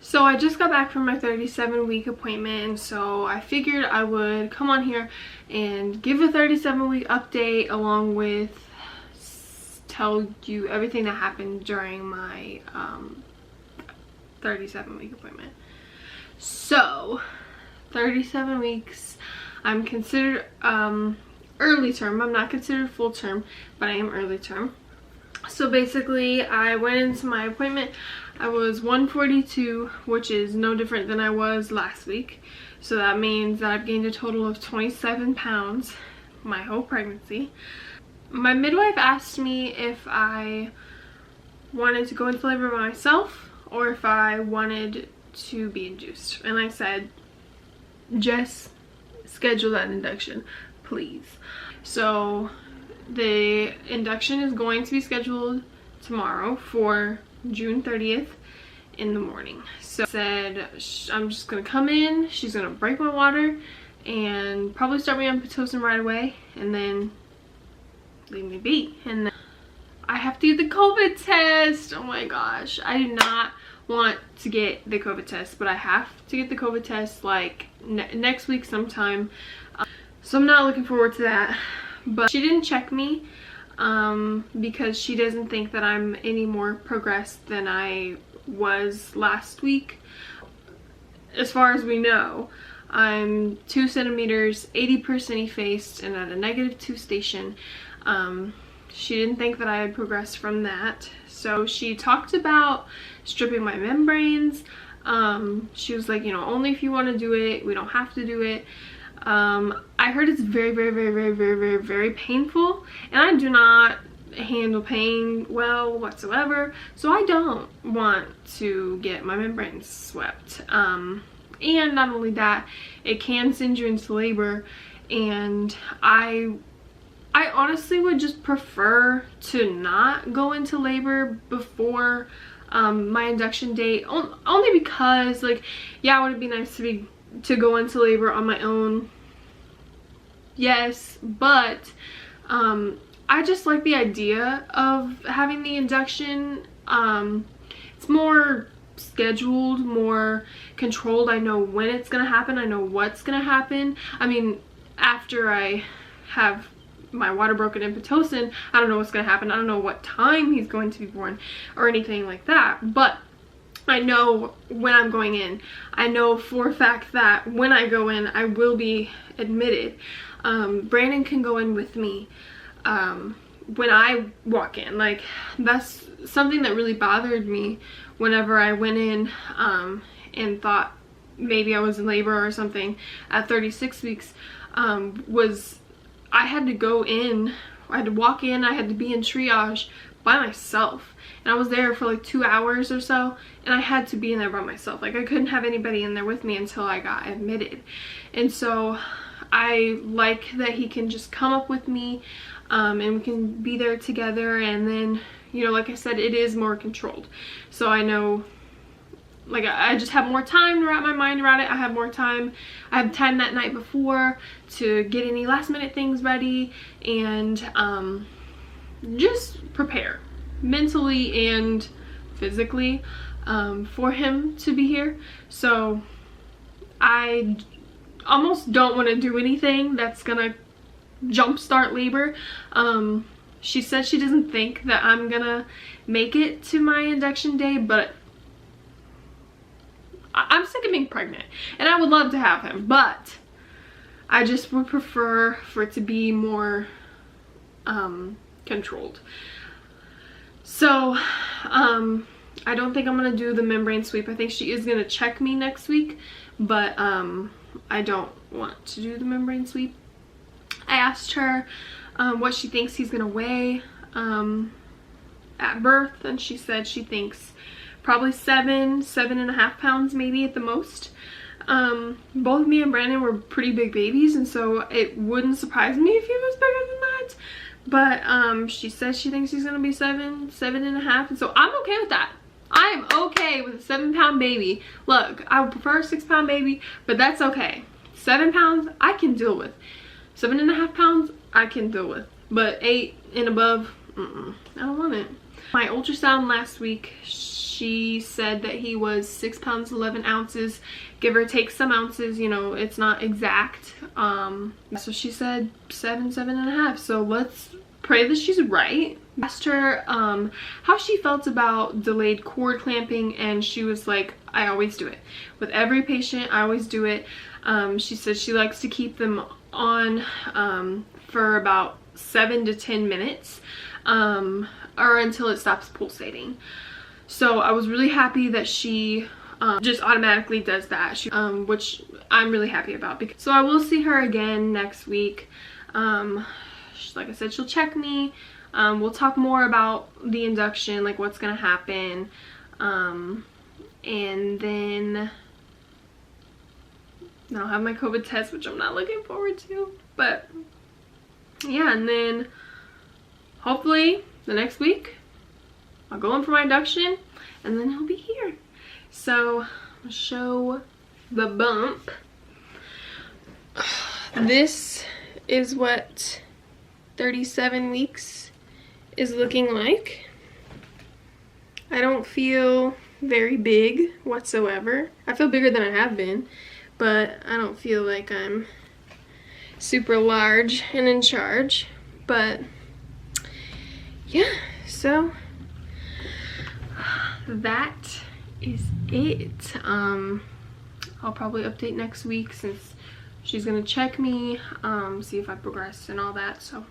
So I just got back from my 37-week appointment, and so I figured I would come on here and give a 37-week update along with tell you everything that happened during my 37-week appointment. So 37 weeks, I'm considered early term. I'm not considered full term, but I am early term. So basically, I went into my appointment. I was 142, which is no different than I was last week. So that means that I've gained a total of 27 pounds my whole pregnancy. My midwife asked me if I wanted to go into labor by myself or if I wanted to be induced. And I said, just schedule that induction, please. So the induction is going to be scheduled tomorrow for June 30th in the morning. So I said, I'm just gonna come in, she's gonna break my water and probably start me on Pitocin right away and then leave me be. And then I have to get the COVID test. Oh my gosh, I do not want to get the COVID test, but I have to get the COVID test like next week sometime. So I'm not looking forward to that. But she didn't check me because she doesn't think that I'm any more progressed than I was last week. As far as we know, I'm 2 centimeters, 80% effaced, and at a -2 station. She didn't think that I had progressed from that. So she talked about stripping my membranes. She was like, you know, only if you want to do it, we don't have to do it. I heard it's very painful, and I do not handle pain well whatsoever, so I don't want to get my membranes swept. And not only that, it can send you into labor, and I honestly would just prefer to not go into labor before my induction date, only because, like, yeah, would it be nice to go into labor on my own? Yes, but I just like the idea of having the induction. It's more scheduled, more controlled. I know when it's gonna happen, I know what's gonna happen. I mean, after I have my water broken in Pitocin, I don't know what's gonna happen. I don't know what time he's going to be born or anything like that, but I know when I'm going in. I know for a fact that when I go in, I will be admitted. Brandon can go in with me when I walk in. Like, that's something that really bothered me whenever I went in and thought maybe I was in labor or something at 36 weeks, was I had to go in, I had to walk in, I had to be in triage by myself. And I was there for like 2 hours or so, and I had to be in there by myself. Like, I couldn't have anybody in there with me until I got admitted. And so I like that he can just come up with me, and we can be there together. And then, you know, like I said, it is more controlled. So I know, like, I just have more time to wrap my mind around it. I have more time. I have time that night before to get any last minute things ready and just prepare mentally and physically for him to be here. So I almost don't want to do anything that's gonna jumpstart labor. She said she doesn't think that I'm gonna make it to my induction day, but I'm sick of being pregnant and I would love to have him, but I just would prefer for it to be more controlled. So I don't think I'm gonna do the membrane sweep. I think she is gonna check me next week, but I don't want to do the membrane sweep. I asked her what she thinks he's gonna weigh at birth, and she said she thinks probably 7.5 pounds maybe at the most. Both me and Brandon were pretty big babies, and so it wouldn't surprise me if he was bigger than that. But she says she thinks he's gonna be 7.5, and so I'm okay with that. I'm okay with a 7-pound baby. Look, I would prefer a 6-pound baby, but that's okay. 7 pounds I can deal with. 7.5 pounds I can deal with, but 8 and above, I don't want it. My ultrasound last week, she said that he was 6 pounds 11 ounces, give or take some ounces, you know, it's not exact. So she said 7.5. So let's pray that she's right. Asked her how she felt about delayed cord clamping, and she was like, I always do it. With every patient, I always do it. She said she likes to keep them on for about 7 to 10 minutes or until it stops pulsating. So I was really happy that she just automatically does that, which I'm really happy about. So I will see her again next week. Like I said, she'll check me. We'll talk more about the induction, like what's gonna happen, and then I'll have my COVID test, which I'm not looking forward to. But yeah, and then hopefully the next week I'll go in for my induction, and then he'll be here. So I'll show the bump. This is what 37 weeks is looking like. I don't feel very big whatsoever. I feel bigger than I have been, but I don't feel like I'm super large and in charge. But yeah, so that is it. I'll probably update next week since she's gonna check me, see if I progress and all that. So